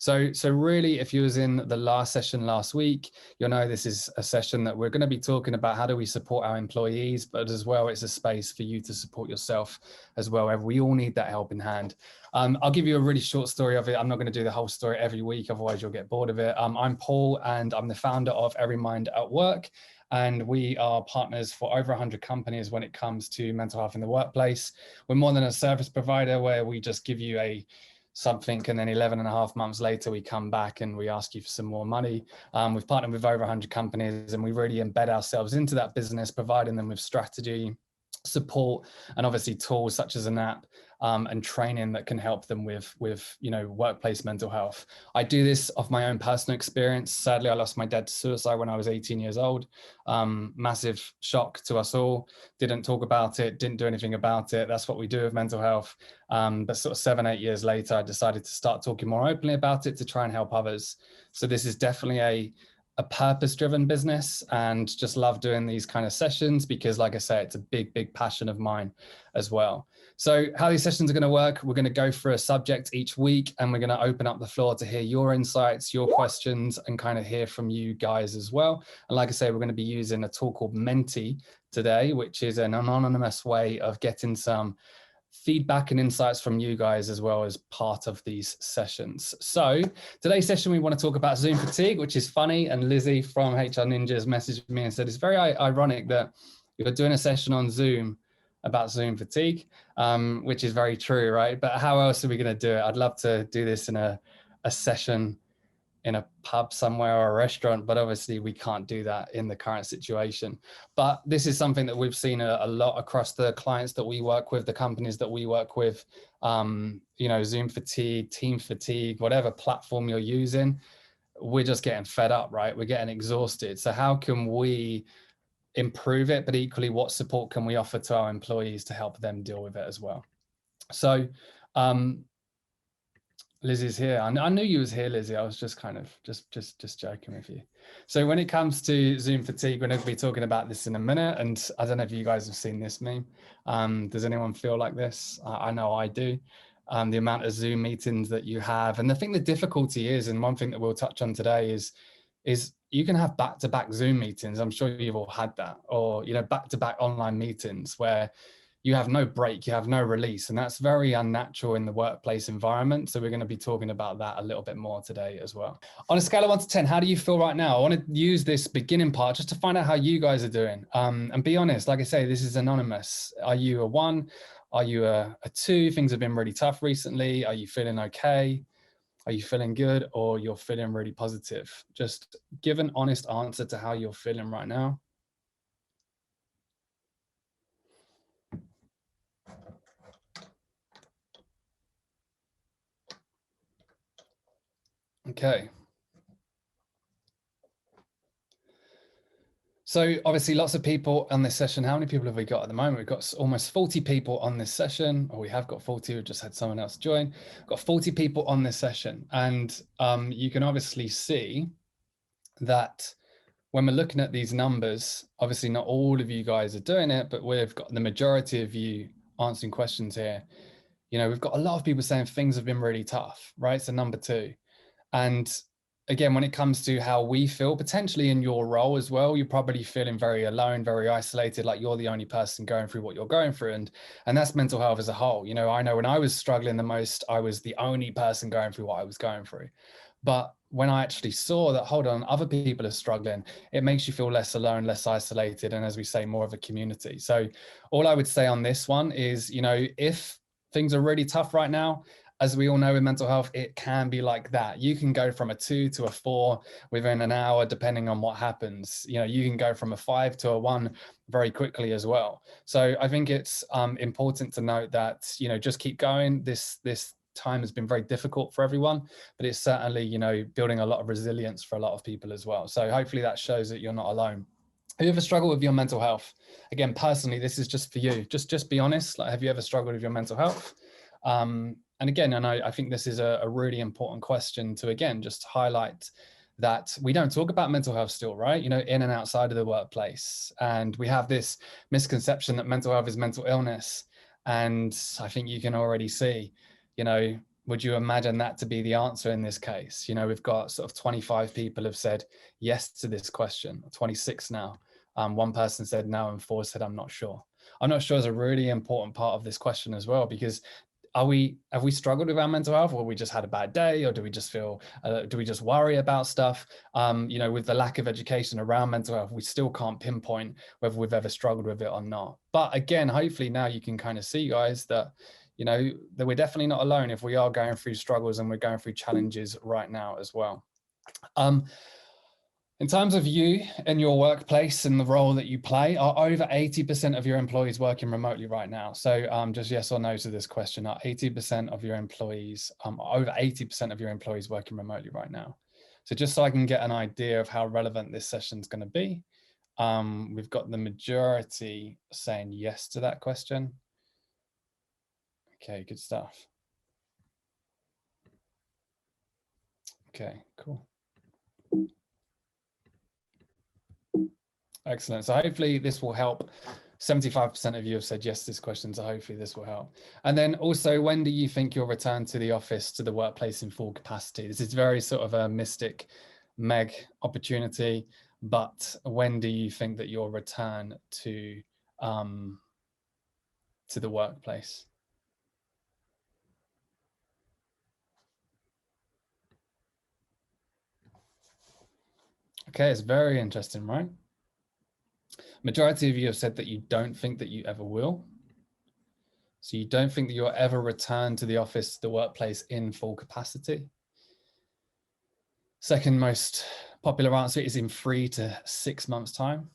So really, if you was in the last session last week, you'll know this is a session that we're going to be talking about how do we support our employees, but as well, it's a space for you to support yourself as well. We all need that helping hand. I'll give you a really short story of it. I'm not going to do the whole story every week, otherwise you'll get bored of it. I'm Paul, and I'm the founder of Everymind at Work. And we are partners for over 100 companies when it comes to mental health in the workplace. We're more than a service provider where we just give you something, and then 11 and a half months later, we come back and we ask you for some more money. We've partnered with over 100 companies, and we really embed ourselves into that business, providing them with strategy, support, and obviously tools such as an app and training that can help them with workplace mental health. I do this off my own personal experience. Sadly, I lost my dad to suicide when I was 18 years old. Massive shock to us all. Didn't talk about it, didn't do anything about it. That's what we do with mental health. But sort of 7-8 years later, I decided to start talking more openly about it to try and help others. So this is definitely a purpose-driven business, and just love doing these kind of sessions because, like I say, it's a big passion of mine as well. So how these sessions are going to work, we're going to go through a subject each week, and we're going to open up the floor to hear your insights, your questions, and kind of hear from you guys as well. And like I say, we're going to be using a tool called Menti today, which is an anonymous way of getting some feedback and insights from you guys as well as part of these sessions. So today's session, we want to talk about Zoom fatigue, which is funny. And Lizzie from HR Ninjas messaged me and said, it's very ironic that you're doing a session on Zoom about Zoom fatigue, which is very true, right? But how else are we going to do it? I'd love to do this in a session in a pub somewhere or a restaurant, but obviously we can't do that in the current situation. But this is something that we've seen a lot across the clients that we work with, the companies that we work with, Zoom fatigue, team fatigue, whatever platform you're using, we're just getting fed up, right? We're getting exhausted. So how can we improve it? But equally, what support can we offer to our employees to help them deal with it as well? So, Lizzie's here. I knew you was here, Lizzie. I was just kind of just joking with you. So when it comes to Zoom fatigue, we're going to be talking about this in a minute. And I don't know if you guys have seen this meme. Does anyone feel like this? I know I do. The amount of Zoom meetings that you have. And I think the difficulty is, and one thing that we'll touch on today is you can have back-to-back Zoom meetings. I'm sure you've all had that, or back-to-back online meetings where you have no break, you have no release, and that's very unnatural in the workplace environment. So we're going to be talking about that a little bit more today as well. On a scale of 1 to 10, how do you feel right now? I want to use this beginning part just to find out how you guys are doing. And be honest, like I say, this is anonymous. Are you a 1? Are you a 2? Things have been really tough recently. Are you feeling okay? Are you feeling good, or you're feeling really positive? Just give an honest answer to how you're feeling right now. Okay. So obviously lots of people on this session. How many people have we got at the moment? We've got almost 40 people on this session, or we have got 40. We've just had someone else join. We've got 40 people on this session. And you can obviously see that when we're looking at these numbers, obviously not all of you guys are doing it, but we've got the majority of you answering questions here. We've got a lot of people saying things have been really tough, right? So number 2. And again, when it comes to how we feel, potentially in your role as well, you're probably feeling very alone, very isolated, like you're the only person going through what you're going through. And that's mental health as a whole. I know when I was struggling the most, I was the only person going through what I was going through. But when I actually saw that, hold on, other people are struggling, it makes you feel less alone, less isolated, and as we say, more of a community. So all I would say on this one is, if things are really tough right now, as we all know in mental health, it can be like that. You can go from a 2 to a 4 within an hour, depending on what happens. You can go from a 5 to a 1 very quickly as well. So I think it's important to note that, just keep going. This time has been very difficult for everyone, but it's certainly, building a lot of resilience for a lot of people as well. So hopefully that shows that you're not alone. Have you ever struggled with your mental health? Again, personally, this is just for you. Just be honest. Like, have you ever struggled with your mental health? And again, and I think this is a really important question to, again, just highlight that we don't talk about mental health still, right? In and outside of the workplace. And we have this misconception that mental health is mental illness. And I think you can already see, Would you imagine that to be the answer in this case? You know, we've got sort of 25 people have said yes to this question, 26 now. One person said no, and 4 said, I'm not sure. I'm not sure is a really important part of this question as well, because have we struggled with our mental health, or we just had a bad day, or do we just feel, do we just worry about stuff? You know, with the lack of education around mental health, we still can't pinpoint whether we've ever struggled with it or not. But again, hopefully now you can kind of see, guys, that, you know, that we're definitely not alone if we are going through struggles and we're going through challenges right now as well. In terms of you and your workplace and the role that you play, are over 80% of your employees working remotely right now? So just yes or no to this question. Are 80% of your employees, over 80% of your employees working remotely right now? So just so I can get an idea of how relevant this session is going to be, we've got the majority saying yes to that question. Okay, good stuff. Okay, cool. Excellent. So hopefully this will help. 75% of you have said yes to this question, so hopefully this will help. And then also, when do you think you'll return to the office, to the workplace in full capacity? This is very sort of a mystic Meg opportunity, but when do you think that you'll return to the workplace? Okay, it's very interesting, right? Majority of you have said that you don't think that you ever will. So you don't think that you'll ever return to the office, the workplace in full capacity. Second most popular answer is in 3 to 6 months' time.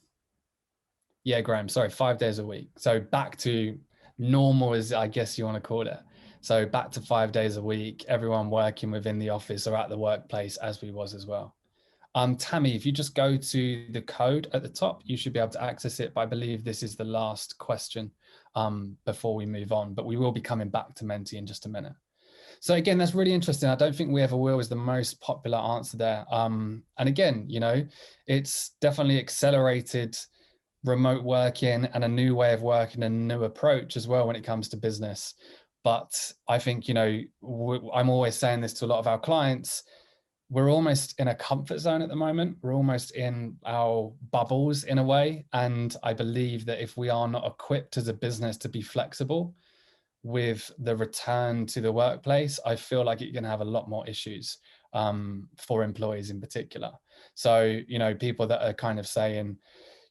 Yeah, Graham, sorry, 5 days a week. So back to normal, as I guess you want to call it. So back to 5 days a week, everyone working within the office or at the workplace as we was as well. Tammy, if you just go to the code at the top, you should be able to access it. But I believe this is the last question before we move on, but we will be coming back to Menti in just a minute. So again, that's really interesting. I don't think we ever will is the most popular answer there. And again, you know, it's definitely accelerated remote working and a new way of working, a new approach as well when it comes to business. But I think, you know, I'm always saying this to a lot of our clients, we're almost in a comfort zone at the moment. We're almost in our bubbles in a way. And I believe that if we are not equipped as a business to be flexible with the return to the workplace, I feel like you're going to have a lot more issues for employees in particular. So, you know, people that are kind of saying,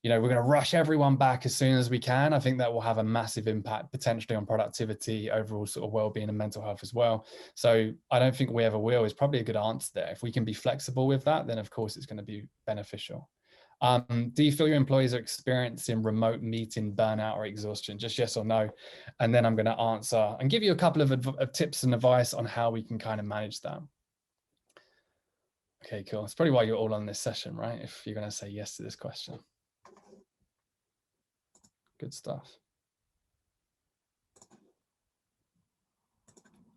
you know, we're going to rush everyone back as soon as we can, I think that will have a massive impact potentially on productivity, overall sort of well-being and mental health as well. So I don't think we ever will is probably a good answer there. If we can be flexible with that, then of course it's going to be beneficial. Do you feel your employees are experiencing remote meeting burnout or exhaustion? Just yes or no. And then I'm going to answer and give you a couple of tips and advice on how we can kind of manage that. Okay, cool. That's probably why you're all on this session, right? If you're going to say yes to this question. Good stuff.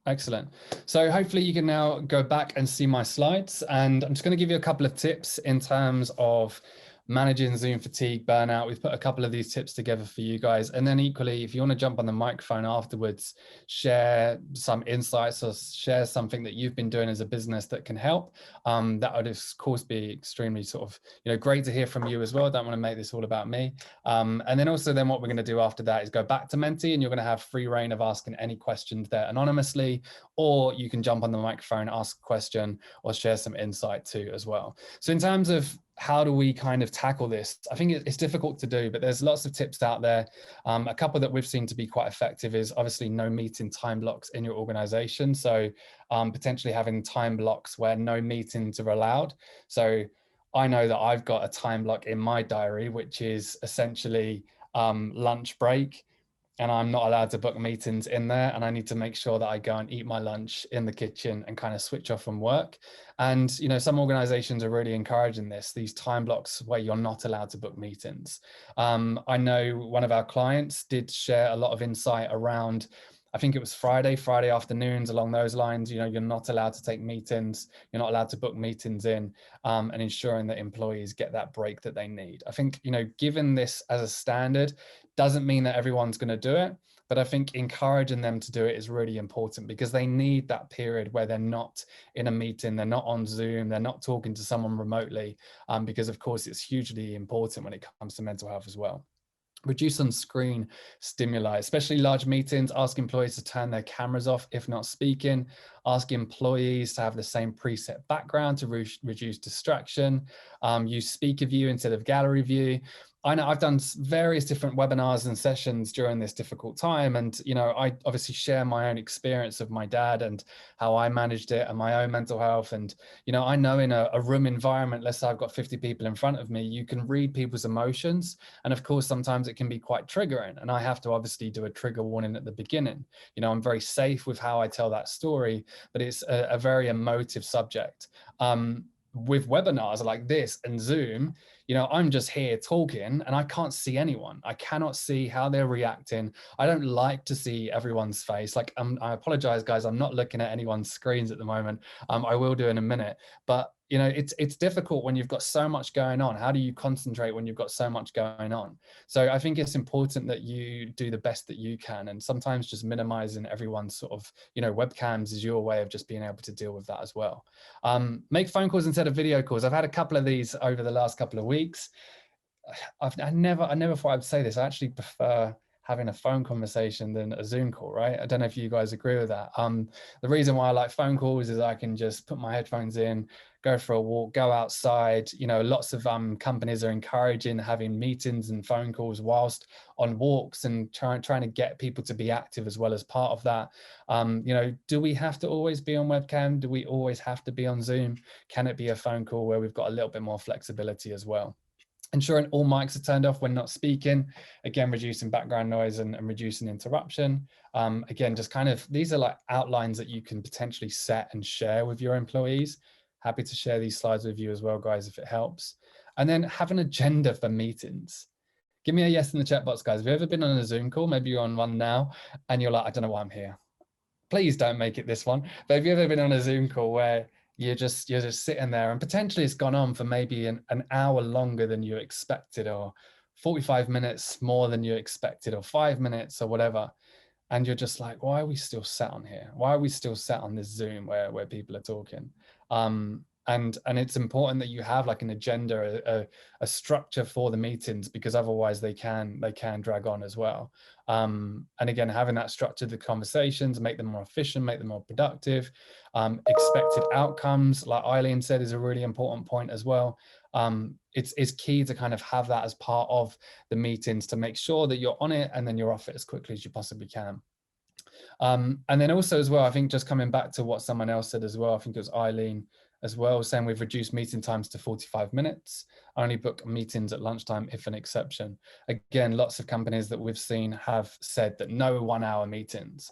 Excellent. So hopefully you can now go back and see my slides, and I'm just going to give you a couple of tips in terms of managing Zoom fatigue, burnout. We've put a couple of these tips together for you guys. And then equally, if you want to jump on the microphone afterwards, share some insights or share something that you've been doing as a business that can help, that would of course be extremely sort of, you know, great to hear from you as well. I don't want to make this all about me. And then also then what we're going to do after that is go back to Menti, and you're going to have free reign of asking any questions there anonymously, or you can jump on the microphone, ask a question, or share some insight too as well. So in terms of how do we kind of tackle this? I think it's difficult to do, but there's lots of tips out there. A couple that we've seen to be quite effective is obviously no meeting time blocks in your organization. So potentially having time blocks where no meetings are allowed. So I know that I've got a time block in my diary, which is essentially lunch break. And I'm not allowed to book meetings in there. And I need to make sure that I go and eat my lunch in the kitchen and kind of switch off from work. And, you know, some organizations are really encouraging this, these time blocks where you're not allowed to book meetings. I know one of our clients did share a lot of insight around, I think it was Friday afternoons, along those lines. You know, you're not allowed to take meetings, you're not allowed to book meetings in, and ensuring that employees get that break that they need. I think, you know, given this as a standard, doesn't mean that everyone's going to do it, but I think encouraging them to do it is really important, because they need that period where they're not in a meeting, they're not on Zoom, they're not talking to someone remotely, because of course it's hugely important when it comes to mental health as well. Reduce on-screen stimuli, especially large meetings. Ask employees to turn their cameras off if not speaking. Ask employees to have the same preset background to reduce distraction. Use speaker view instead of gallery view. I know I've done various different webinars and sessions during this difficult time, and I obviously share my own experience of my dad and how I managed it and my own mental health. And I know in a room environment, let's say I've got 50 people in front of me, you can read people's emotions, and of course sometimes it can be quite triggering, and I have to obviously do a trigger warning at the beginning. I'm very safe with how I tell that story, but it's a very emotive subject. With webinars like this and Zoom, I'm just here talking and I can't see anyone. I cannot see how they're reacting. I don't like to see everyone's face. Like, I apologize, guys. I'm not looking at anyone's screens at the moment. I will do in a minute, but it's difficult when you've got so much going on. How do you concentrate when you've got so much going on? So I think it's important that you do the best that you can, and sometimes just minimizing everyone's sort of, webcams is your way of just being able to deal with that as well. Make phone calls instead of video calls. I've had a couple of these over the last couple of weeks. I never thought I'd say this. I actually prefer having a phone conversation than a Zoom call, right? I don't know if you guys agree with that. The reason why I like phone calls is I can just put my headphones in, go for a walk, go outside. Lots of companies are encouraging having meetings and phone calls whilst on walks, and trying to get people to be active as well as part of that. Do we have to always be on webcam? Do we always have to be on Zoom? Can it be a phone call where we've got a little bit more flexibility as well? Ensuring all mics are turned off when not speaking, again, reducing background noise and reducing interruption. Again, just kind of, these are like outlines that you can potentially set and share with your employees. Happy to share these slides with you as well, guys, if it helps. And then have an agenda for meetings. Give me a yes in the chat box, guys. Have you ever been on a Zoom call? Maybe you're on one now and you're like, I don't know why I'm here. Please don't make it this one. But have you ever been on a Zoom call where you're just sitting there and potentially it's gone on for maybe an hour longer than you expected, or 45 minutes more than you expected, or 5 minutes or whatever, and you're just like, why are we still sat on here? Why are we still sat on this Zoom where people are talking? And it's important that you have like an agenda, a structure for the meetings, because otherwise they can drag on as well. And again, having that structure, the conversations, make them more efficient, make them more productive. Expected outcomes, like Eileen said, is a really important point as well. It's key to kind of have that as part of the meetings, to make sure that you're on it and then you're off it as quickly as you possibly can. And then also as well, I think just coming back to what someone else said as well, I think it was Eileen as well, saying we've reduced meeting times to 45 minutes, only book meetings at lunchtime if an exception. Again, lots of companies that we've seen have said that no 1 hour meetings,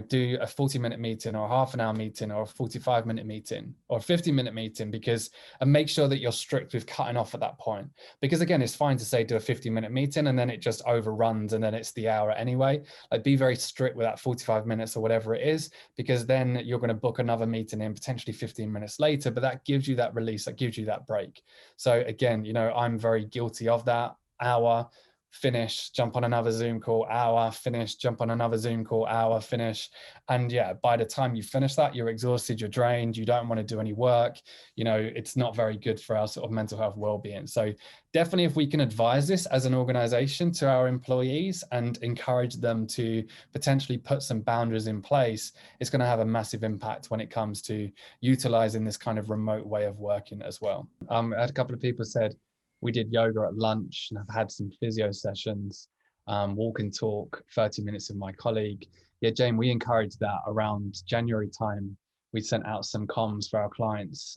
do a 40-minute meeting or a half an hour meeting or a 45-minute meeting or a 50-minute meeting, and make sure that you're strict with cutting off at that point. Because again, it's fine to say do a 50-minute meeting and then it just overruns and then it's the hour anyway. Like, be very strict with that 45 minutes or whatever it is, because then you're going to book another meeting in potentially 15 minutes later, but that gives you that release, that gives you that break. So again, I'm very guilty of that. Hour, finish, jump on another Zoom call, hour, finish, jump on another Zoom call, hour, finish. And yeah, by the time you finish that, you're exhausted, you're drained, you don't want to do any work. It's not very good for our sort of mental health well-being. So definitely, if we can advise this as an organization to our employees and encourage them to potentially put some boundaries in place, it's going to have a massive impact when it comes to utilizing this kind of remote way of working as well. I had a couple of people said, we did yoga at lunch and I've had some physio sessions, walk and talk, 30 minutes with my colleague. Yeah, Jane, we encouraged that around January time. We sent out some comms for our clients.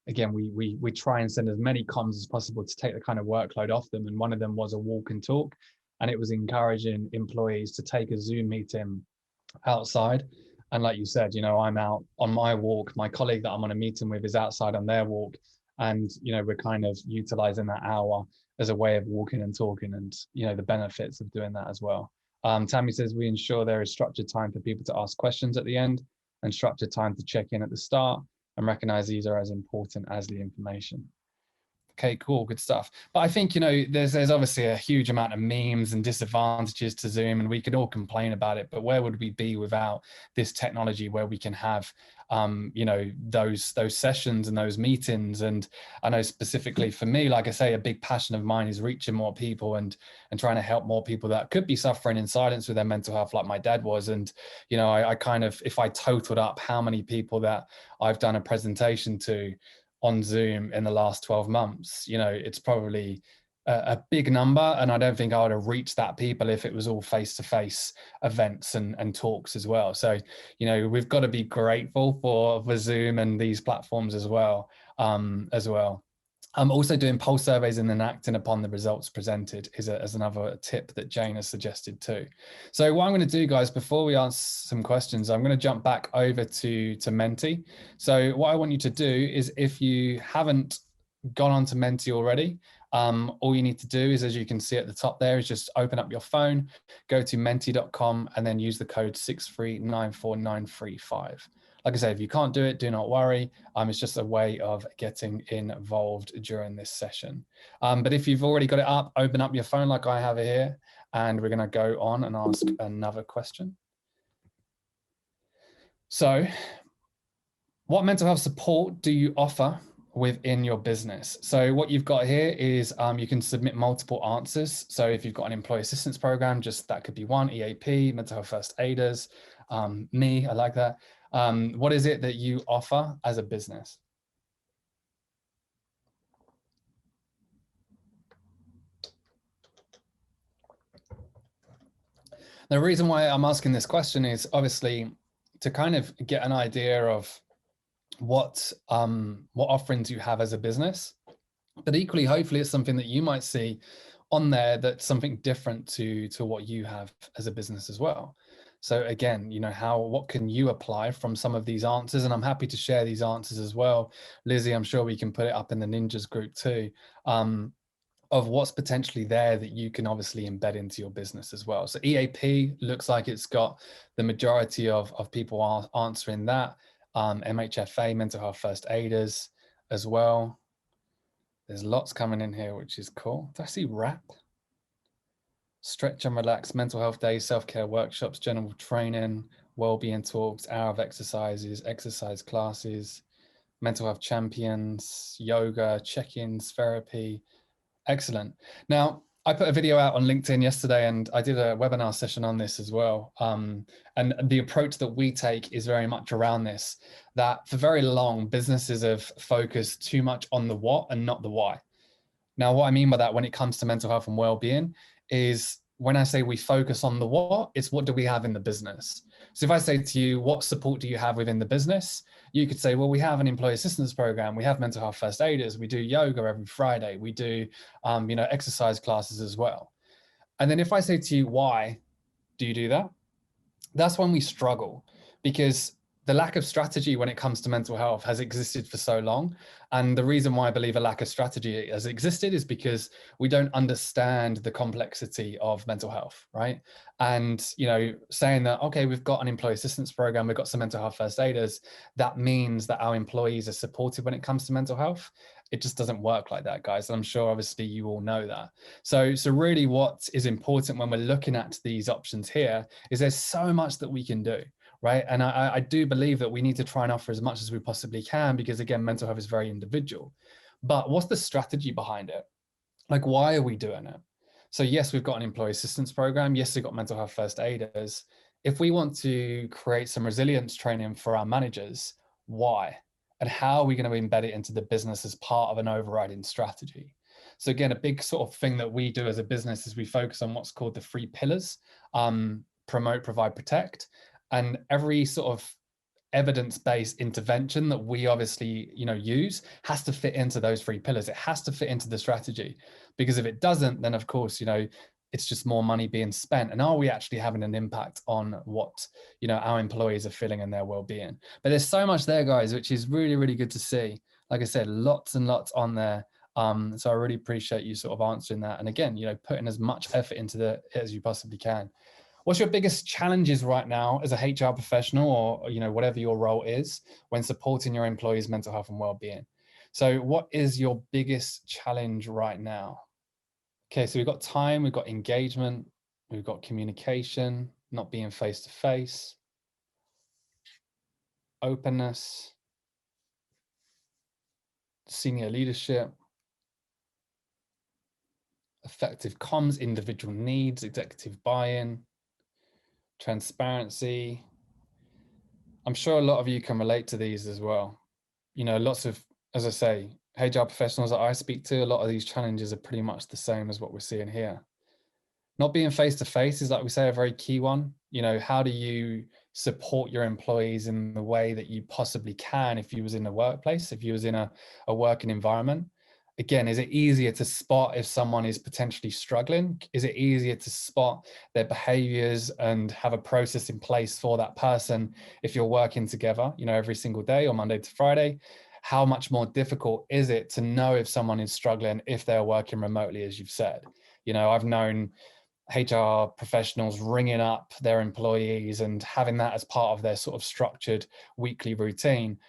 Again, we try and send as many comms as possible to take the kind of workload off them. And one of them was a walk and talk. And it was encouraging employees to take a Zoom meeting outside. And like you said, I'm out on my walk. My colleague that I'm on a meeting with is outside on their walk. And, we're kind of utilizing that hour as a way of walking and talking, and, the benefits of doing that as well. Tammy says we ensure there is structured time for people to ask questions at the end and structured time to check in at the start, and recognize these are as important as the information. Okay, cool, good stuff. But I think, there's obviously a huge amount of memes and disadvantages to Zoom, and we could all complain about it, but where would we be without this technology where we can have, those sessions and those meetings? And I know specifically for me, like I say, a big passion of mine is reaching more people and trying to help more people that could be suffering in silence with their mental health, like my dad was. And, I kind of, if I totaled up how many people that I've done a presentation to on Zoom in the last 12 months, it's probably a big number. And I don't think I would have reached that people if it was all face-to-face events and talks as well. So, we've got to be grateful for Zoom and these platforms as well. I'm also doing pulse surveys and then acting upon the results presented as another tip that Jane has suggested too. So what I'm going to do, guys, before we answer some questions, I'm going to jump back over to Menti. So what I want you to do is, if you haven't gone on to Menti already, all you need to do is, as you can see at the top there, is just open up your phone, go to menti.com, and then use the code 6394935. Like I say, if you can't do it, do not worry. It's just a way of getting involved during this session. But if you've already got it up, open up your phone like I have it here, and we're going to go on and ask another question. So, what mental health support do you offer within your business? So what you've got here is you can submit multiple answers. So if you've got an employee assistance program, just that could be one, EAP, mental health first aiders, me, I like that. What is it that you offer as a business? The reason why I'm asking this question is obviously to kind of get an idea of what offerings you have as a business, but equally, hopefully it's something that you might see on there that's something different to what you have as a business as well. So again, what can you apply from some of these answers? And I'm happy to share these answers as well. Lizzie, I'm sure we can put it up in the Ninjas group too, of what's potentially there that you can obviously embed into your business as well. So EAP looks like it's got the majority of people are answering that. MHFA, mental health first aiders as well. There's lots coming in here, which is cool. Do I see rap? Stretch and relax, mental health days, self-care workshops, general training, well-being talks, hour of exercises, exercise classes, mental health champions, yoga, check-ins, therapy. Excellent. Now, I put a video out on LinkedIn yesterday, and I did a webinar session on this as well. And the approach that we take is very much around this, that for very long, businesses have focused too much on the what and not the why. Now, what I mean by that when it comes to mental health and well-being is, when I say we focus on the what, it's what do we have in the business? So if I say to you, what support do you have within the business? You could say, well, we have an employee assistance program. We have mental health first aiders. We do yoga every Friday. We do, exercise classes as well. And then if I say to you, why do you do that? That's when we struggle, because the lack of strategy when it comes to mental health has existed for so long. And the reason why I believe a lack of strategy has existed is because we don't understand the complexity of mental health, right? And, saying that, okay, we've got an employee assistance program, we've got some mental health first aiders, that means that our employees are supported when it comes to mental health. It just doesn't work like that, guys. And I'm sure obviously you all know that. So really what is important when we're looking at these options here is there's so much that we can do. Right. And I do believe that we need to try and offer as much as we possibly can, because again, mental health is very individual. But what's the strategy behind it? Like, why are we doing it? So yes, we've got an employee assistance program. Yes, we've got mental health first aiders. If we want to create some resilience training for our managers, why? And how are we going to embed it into the business as part of an overriding strategy? So again, a big sort of thing that we do as a business is we focus on what's called the 3 pillars: promote, provide, protect. And every sort of evidence-based intervention that we obviously, use has to fit into those 3 pillars. It has to fit into the strategy, because if it doesn't, then of course, it's just more money being spent. And are we actually having an impact on what, our employees are feeling and their well-being? But there's so much there, guys, which is really, really good to see. Like I said, lots and lots on there. So I really appreciate you sort of answering that. And again, putting as much effort into it as you possibly can. What's your biggest challenges right now as a HR professional, or whatever your role is, when supporting your employees' mental health and well-being? So what is your biggest challenge right now? Okay, so we've got time, we've got engagement, we've got communication, not being face to face, openness, senior leadership, effective comms, individual needs, executive buy-in, transparency. I'm sure a lot of you can relate to these as well. You know, lots of, as I say, HR professionals that I speak to, a lot of these challenges are pretty much the same as what we're seeing here. Not being face to face is, like we say, a very key one. You know, how do you support your employees in the way that you possibly can if you was in a workplace, if you was in a working environment? Again, is it easier to spot if someone is potentially struggling? Is it easier to spot their behaviors and have a process in place for that person if you're working together, you know, every single day or Monday to Friday? How much more difficult is it to know if someone is struggling if they're working remotely, as you've said? You know, I've known HR professionals ringing up their employees and having that as part of their sort of structured weekly routine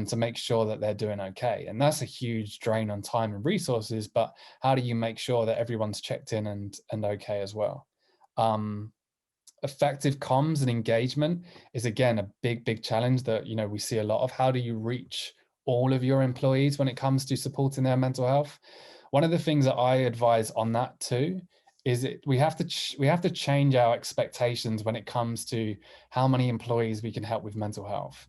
to make sure that they're doing okay. And that's a huge drain on time and resources, but how do you make sure that everyone's checked in and okay as well? Effective comms and engagement is, again, a big challenge that, you know, we see a lot of. How do you reach all of your employees when it comes to supporting their mental health? One of the things that I advise on that too is we have to change our expectations when it comes to how many employees we can help with mental health.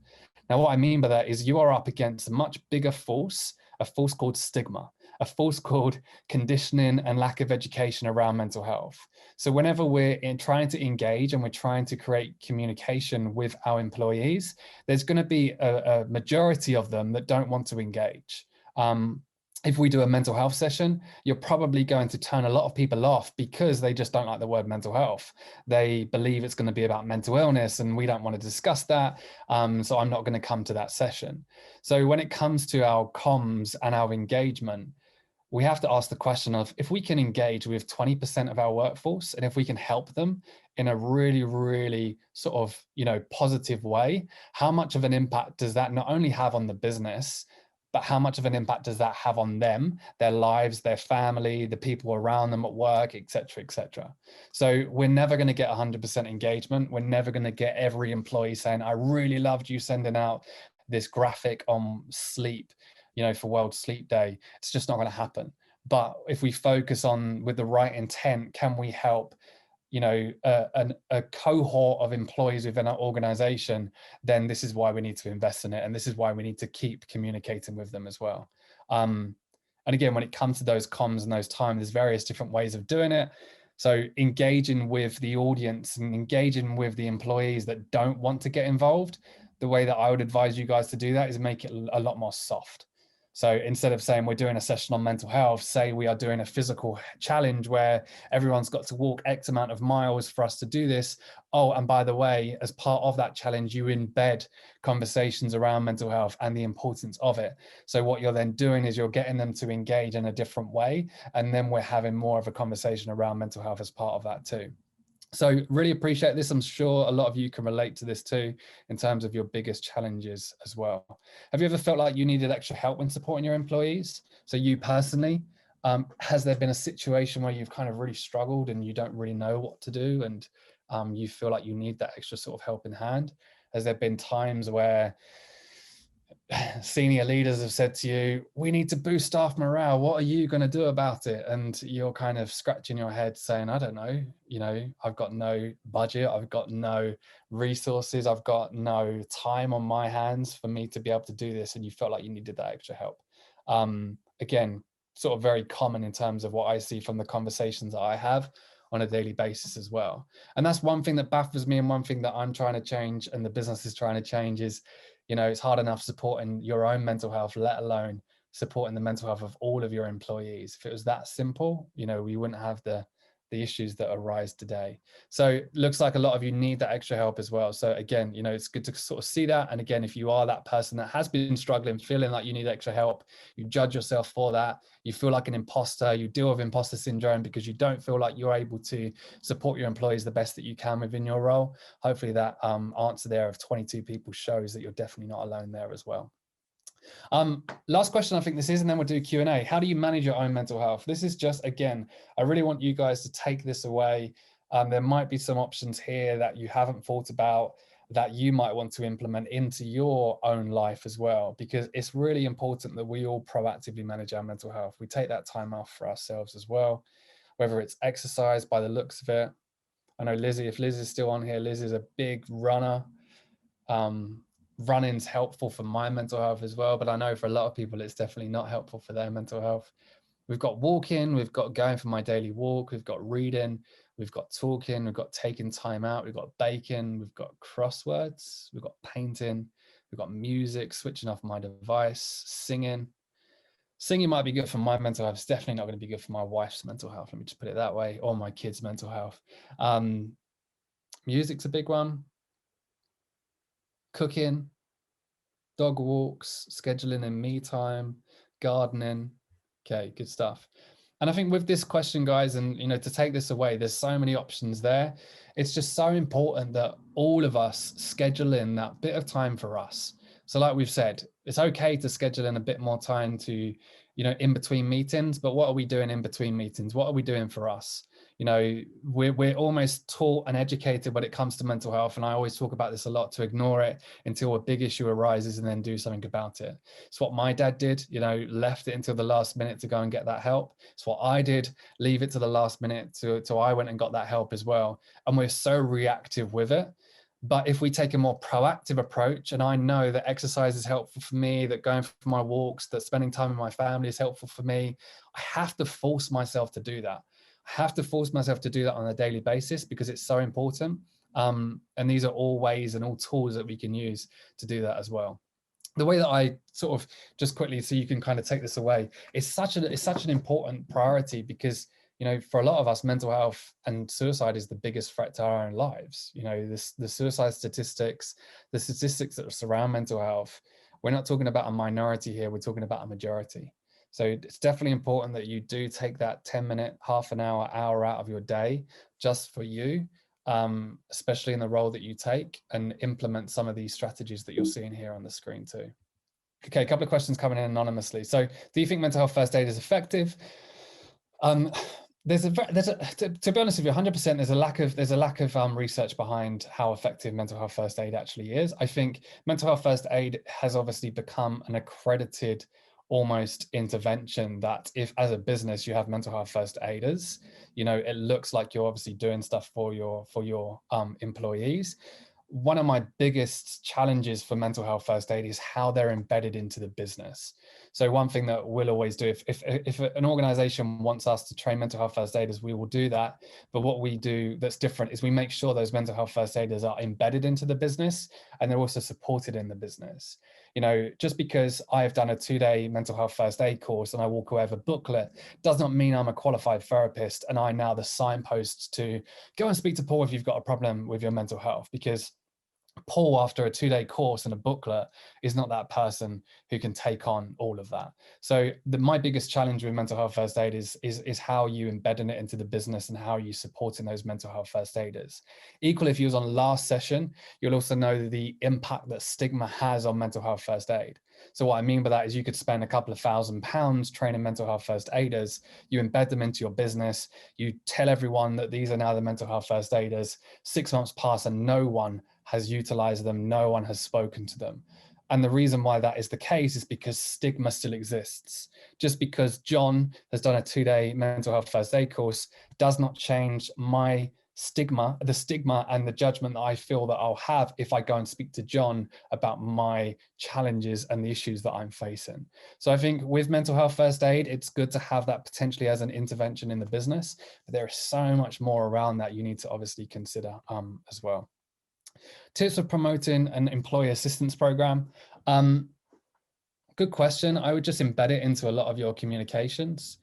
Now, what I mean by that is you are up against a much bigger force, a force called stigma, a force called conditioning and lack of education around mental health. So whenever we're trying to engage and we're trying to create communication with our employees, there's going to be a majority of them that don't want to engage. If we do a mental health session, you're probably going to turn a lot of people off because they just don't like the word mental health. They believe it's going to be about mental illness and we don't want to discuss that. So I'm not going to come to that session. So when it comes to our comms and our engagement, we have to ask the question of, if we can engage with 20% of our workforce and if we can help them in a really sort of, you know, positive way, how much of an impact does that not only have on the business, but how much of an impact does that have on them, their lives, their family, the people around them at work, et cetera, et cetera. So we're never going to get 100% engagement. We're never going to get every employee saying, I really loved you sending out this graphic on sleep, you know, for World Sleep Day. It's just not going to happen. But if we focus on, with the right intent, can we help, you know, a cohort of employees within our organization, then this is why we need to invest in it. And this is why we need to keep communicating with them as well. And again, when it comes to those comms and those times, there's various different ways of doing it. So engaging with the audience and engaging with the employees that don't want to get involved, the way that I would advise you guys to do that is make it a lot more soft. So instead of saying we're doing a session on mental health, say we are doing a physical challenge where everyone's got to walk X amount of miles for us to do this. Oh, and by the way, as part of that challenge, you embed conversations around mental health and the importance of it. So what you're then doing is you're getting them to engage in a different way. And then we're having more of a conversation around mental health as part of that too. So really appreciate this. I'm sure a lot of you can relate to this too, in terms of your biggest challenges as well. Have you ever felt like you needed extra help when supporting your employees? So you personally, has there been a situation where you've kind of really struggled and you don't really know what to do and you feel like you need that extra sort of helping hand? Has there been times where senior leaders have said to you, we need to boost staff morale, what are you going to do about it? And you're kind of scratching your head saying, I don't know, you know, I've got no budget, I've got no resources, I've got no time on my hands for me to be able to do this, and you felt like you needed that extra help. Again, sort of very common in terms of what I see from the conversations that I have on a daily basis as well. And that's one thing that baffles me, and one thing that I'm trying to change and the business is trying to change is, you know, it's hard enough supporting your own mental health, let alone supporting the mental health of all of your employees. If it was that simple, you know, we wouldn't have the issues that arise today. So looks like a lot of you need that extra help as well. So again, you know, it's good to sort of see that. And again, if you are that person that has been struggling, feeling like you need extra help, you judge yourself for that, you feel like an imposter, you deal with imposter syndrome because you don't feel like you're able to support your employees the best that you can within your role. Hopefully that answer there of 22 people shows that you're definitely not alone there as well. Last question, I think this is, and then we'll do Q&A. How do you manage your own mental health? This is just, again, I really want you guys to take this away. There might be some options here that you haven't thought about that you might want to implement into your own life as well, because it's really important that we all proactively manage our mental health. We take that time off for ourselves as well, whether it's exercise by the looks of it. I know Lizzie, if Liz is still on here, Liz is a big runner. Running's helpful for my mental health as well, but I know for a lot of people it's definitely not helpful for their mental health. We've got walking, we've got going for my daily walk, we've got reading, we've got talking, we've got taking time out, we've got baking, we've got crosswords, we've got painting, we've got music, switching off my device, singing. Singing might be good for my mental health. It's definitely not going to be good for my wife's mental health, let me just put it that way, or my kids' mental health. Music's a big one. Cooking, dog walks, scheduling in me time, gardening. Okay, good stuff. And I think with this question, guys, and to take this away, there's so many options there. It's just so important that all of us schedule in that bit of time for us. So like we've said, it's okay to schedule in a bit more time to, in between meetings, but what are we doing in between meetings? What are we doing for us? We're almost taught and educated when it comes to mental health. And I always talk about this a lot, to ignore it until a big issue arises and then do something about it. It's what my dad did, left it until the last minute to go and get that help. It's what I did, leave it to the last minute till I went and got that help as well. And we're so reactive with it. But if we take a more proactive approach, and I know that exercise is helpful for me, that going for my walks, that spending time with my family is helpful for me, I have to force myself to do that. I have to force myself to do that on a daily basis because it's so important. And these are all ways and all tools that we can use to do that as well. The way that I sort of, just quickly, so you can kind of take this away, it's such an important priority because, for a lot of us, mental health and suicide is the biggest threat to our own lives. The suicide statistics, the statistics that surround mental health, we're not talking about a minority here, we're talking about a majority. So it's definitely important that you do take that 10-minute, half an hour out of your day just for you, especially in the role that you take, and implement some of these strategies that you're seeing here on the screen too. Okay, a couple of questions coming in anonymously. So do you think mental health first aid is effective? To be honest with you, 100%, there's a lack of research behind how effective mental health first aid actually is. I think mental health first aid has obviously become an accredited almost intervention that if as a business you have mental health first aiders, it looks like you're obviously doing stuff for your employees. One of my biggest challenges for mental health first aid is how they're embedded into the business. So one thing that we'll always do, if an organization wants us to train mental health first aiders, we will do that. But what we do that's different is we make sure those mental health first aiders are embedded into the business and they're also supported in the business. Just because I've done a 2-day mental health first aid course and I walk away with a booklet does not mean I'm a qualified therapist and I now the signpost to go and speak to Paul if you've got a problem with your mental health, because Paul, after a 2-day course and a booklet, is not that person who can take on all of that. So my biggest challenge with mental health first aid is how you embedding it into the business and how you supporting those mental health first aiders. Equally, if you was on last session, you'll also know the impact that stigma has on mental health first aid. So what I mean by that is you could spend a couple of £1,000 training mental health first aiders, you embed them into your business, you tell everyone that these are now the mental health first aiders, 6 months pass and no one has utilized them, no one has spoken to them. And the reason why that is the case is because stigma still exists. Just because John has done a 2-day mental health first aid course does not change my stigma, the stigma and the judgment that I feel that I'll have if I go and speak to John about my challenges and the issues that I'm facing. So I think with mental health first aid, it's good to have that potentially as an intervention in the business, but there is so much more around that you need to obviously consider as well. Tips for promoting an employee assistance program. Good question. I would just embed it into a lot of your communications.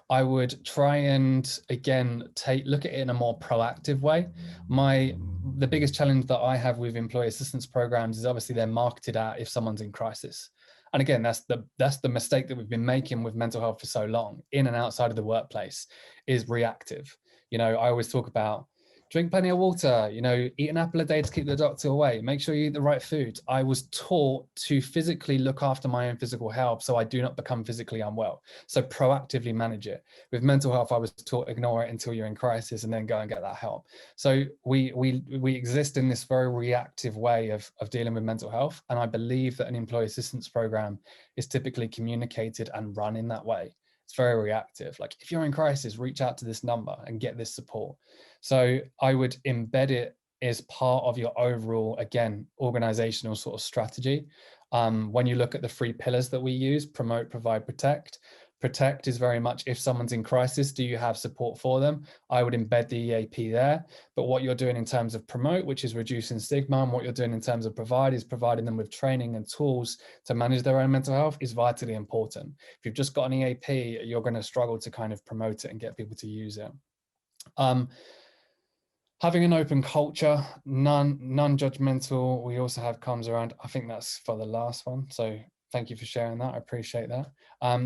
I would try and, again, look at it in a more proactive way. The biggest challenge that I have with employee assistance programs is obviously they're marketed at if someone's in crisis. And again, that's the mistake that we've been making with mental health for so long, in and outside of the workplace, is reactive. I always talk about drink plenty of water, you know, eat an apple a day to keep the doctor away, make sure you eat the right food. I was taught to physically look after my own physical health so I do not become physically unwell. So proactively manage it. With mental health, I was taught ignore it until you're in crisis and then go and get that help. So we exist in this very reactive way of dealing with mental health. And I believe that an employee assistance program is typically communicated and run in that way. It's very reactive. Like, if you're in crisis, reach out to this number and get this support. So I would embed it as part of your overall, again, organizational sort of strategy. When you look at the 3 pillars that we use: promote, provide, protect. Protect is very much, if someone's in crisis, do you have support for them? I would embed the EAP there. But what you're doing in terms of promote, which is reducing stigma, and what you're doing in terms of provide is providing them with training and tools to manage their own mental health, is vitally important. If you've just got an EAP, you're going to struggle to kind of promote it and get people to use it. Having an open culture, non-judgmental. We also have comms around. I think that's for the last one. So thank you for sharing that. I appreciate that.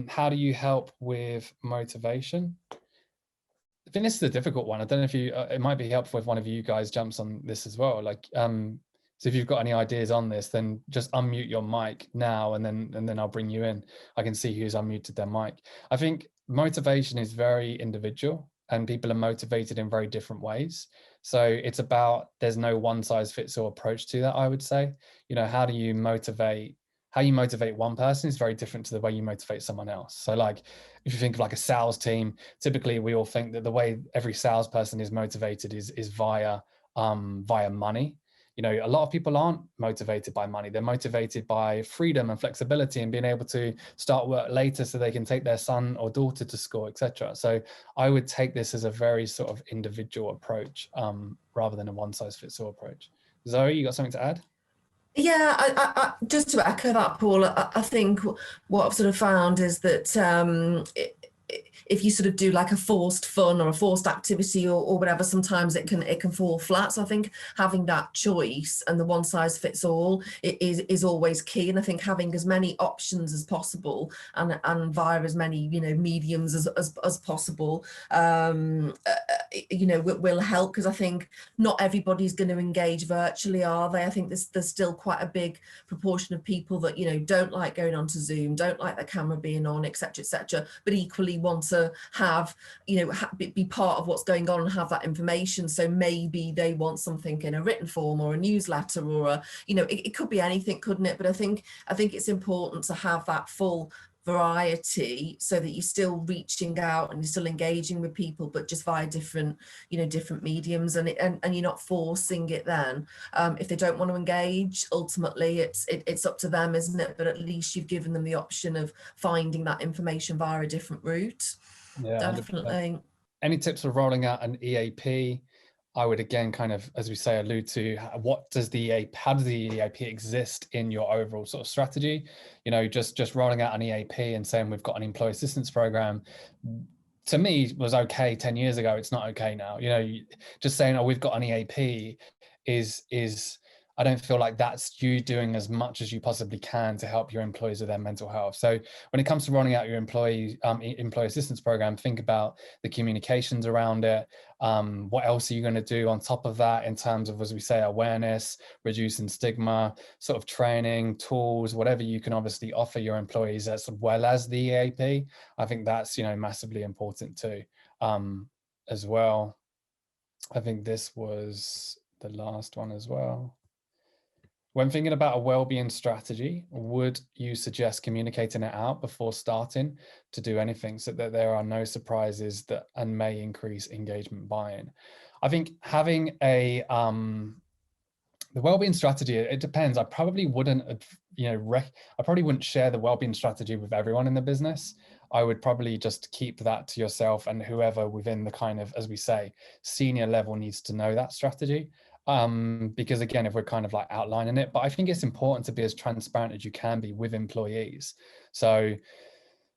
How do you help with motivation? I think this is a difficult one. I don't know if you, it might be helpful if one of you guys jumps on this as well. Like, so if you've got any ideas on this, then just unmute your mic now, and then I'll bring you in. I can see who's unmuted their mic. I think motivation is very individual, and people are motivated in very different ways. So it's about, there's no one size fits all approach to that, I would say. You know, how you motivate one person is very different to the way you motivate someone else. So like, if you think of like a sales team, typically we all think that the way every salesperson is motivated is via money. You know, a lot of people aren't motivated by money. They're motivated by freedom and flexibility and being able to start work later so they can take their son or daughter to school, etc. So I would take this as a very sort of individual approach, rather than a one size fits all approach. Zoe, you got something to add? Yeah, I just to echo that, Paul, I think what I've sort of found is that if you sort of do like a forced fun or a forced activity or whatever, sometimes it can fall flat. So I think having that choice and the one size fits all is always key. And I think having as many options as possible and via as many, you know, mediums as possible, you know, will help, because I think not everybody's going to engage virtually, are they? I think there's still quite a big proportion of people that, you know, don't like going onto Zoom, don't like the camera being on, etc., but equally want to have, you know, be part of what's going on and have that information. So maybe they want something in a written form or a newsletter or a, you know, it could be anything, couldn't it? But I think it's important to have that full variety so that you're still reaching out and you're still engaging with people, but just via different, you know, different mediums, and you're not forcing it then. If they don't want to engage, ultimately it's up to them, isn't it? But at least you've given them the option of finding that information via a different route. Yeah, definitely. 100%. Any tips for rolling out an EAP? I would again kind of, as we say, allude to how does the EAP exist in your overall sort of strategy? You know, just rolling out an EAP and saying we've got an employee assistance program, to me was okay 10 years ago. It's not okay now. You know, just saying, oh, we've got an EAP is I don't feel like that's you doing as much as you possibly can to help your employees with their mental health. So when it comes to rolling out your employee assistance program, think about the communications around it. What else are you going to do on top of that in terms of, as we say, awareness, reducing stigma, sort of training, tools, whatever you can obviously offer your employees as well as the EAP. I think that's, you know, massively important too, as well. I think this was the last one as well. When thinking about a well-being strategy, would you suggest communicating it out before starting to do anything so that there are no surprises and may increase engagement buy-in? I think having a the well-being strategy, it depends. I probably wouldn't, you know, I probably wouldn't share the well-being strategy with everyone in the business. I would probably just keep that to yourself, and whoever within the kind of, as we say, senior level needs to know that strategy. Because again, if we're kind of like outlining it, but I think it's important to be as transparent as you can be with employees. So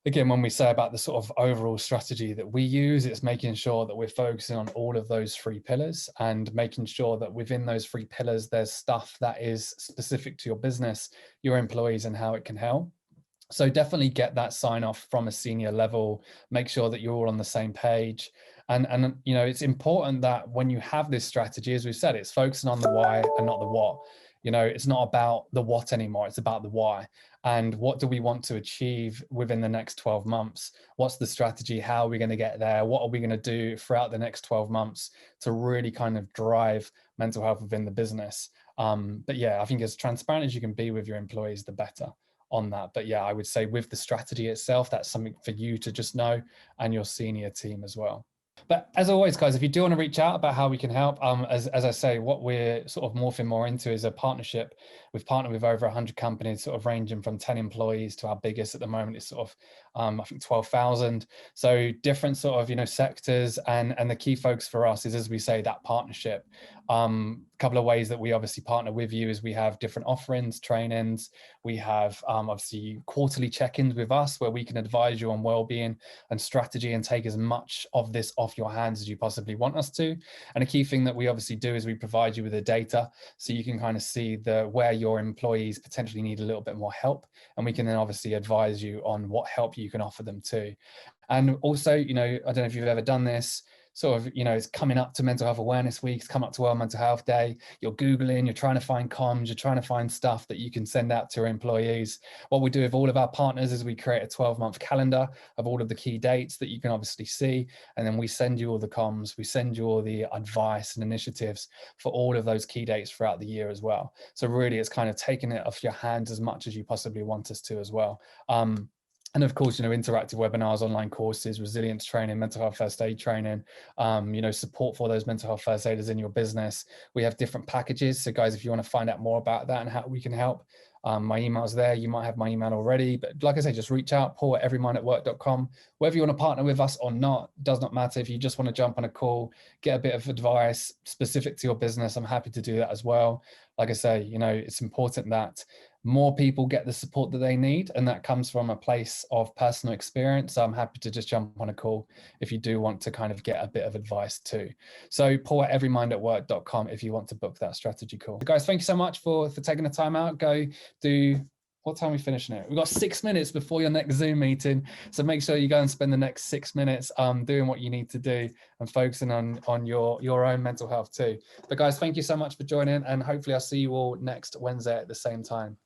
again, when we say about the sort of overall strategy that we use, it's making sure that we're focusing on all of those 3 pillars and making sure that within those 3 pillars, there's stuff that is specific to your business, your employees, and how it can help. So definitely get that sign off from a senior level, make sure that you're all on the same page. And you know, it's important that when you have this strategy, as we've said, it's focusing on the why and not the what. You know, it's not about the what anymore, it's about the why. And what do we want to achieve within the next 12 months? What's the strategy? How are we going to get there? What are we going to do throughout the next 12 months to really kind of drive mental health within the business? But yeah, I think as transparent as you can be with your employees, the better on that. But yeah, I would say with the strategy itself, that's something for you to just know, and your senior team as well. But as always, guys, if you do want to reach out about how we can help, as I say, what we're sort of morphing more into is a partnership. We've partnered with over 100 companies, sort of ranging from 10 employees to our biggest at the moment is sort of, I think 12,000. So different sort of, you know, sectors, and the key focus for us is, as we say, that partnership. Couple of ways that we obviously partner with you is we have different offerings, trainings. We have obviously quarterly check-ins with us where we can advise you on well-being and strategy and take as much of this off your hands as you possibly want us to. And a key thing that we obviously do is we provide you with the data so you can kind of see where your employees potentially need a little bit more help, and we can then obviously advise you on what help you can offer them too. And also, you know, I don't know if you've ever done this, sort of, you know, it's coming up to Mental Health Awareness Week, it's come up to World Mental Health Day, you're Googling, you're trying to find comms, you're trying to find stuff that you can send out to your employees. What we do with all of our partners is we create a 12-month calendar of all of the key dates that you can obviously see, and then we send you all the comms, we send you all the advice and initiatives for all of those key dates throughout the year as well. So really, it's kind of taking it off your hands as much as you possibly want us to as well. And of course, you know, interactive webinars, online courses, resilience training, mental health first aid training, you know, support for those mental health first aiders in your business. We have different packages. So guys, if you want to find out more about that and how we can help, my email's there. You might have my email already, but like I say, just reach out, paul@everymindatwork.com. Whether you want to partner with us or not, does not matter. If you just want to jump on a call, get a bit of advice specific to your business, I'm happy to do that as well. Like I say, you know, it's important that more people get the support that they need, and that comes from a place of personal experience. So I'm happy to just jump on a call if you do want to kind of get a bit of advice too. So paul@everymindatwork.com if you want to book that strategy call. So guys, thank you so much for taking the time out. Go do, what time are we finishing it? We've got 6 minutes before your next Zoom meeting. So make sure you go and spend the next 6 minutes doing what you need to do and focusing on your own mental health too. But guys, thank you so much for joining, and hopefully I'll see you all next Wednesday at the same time.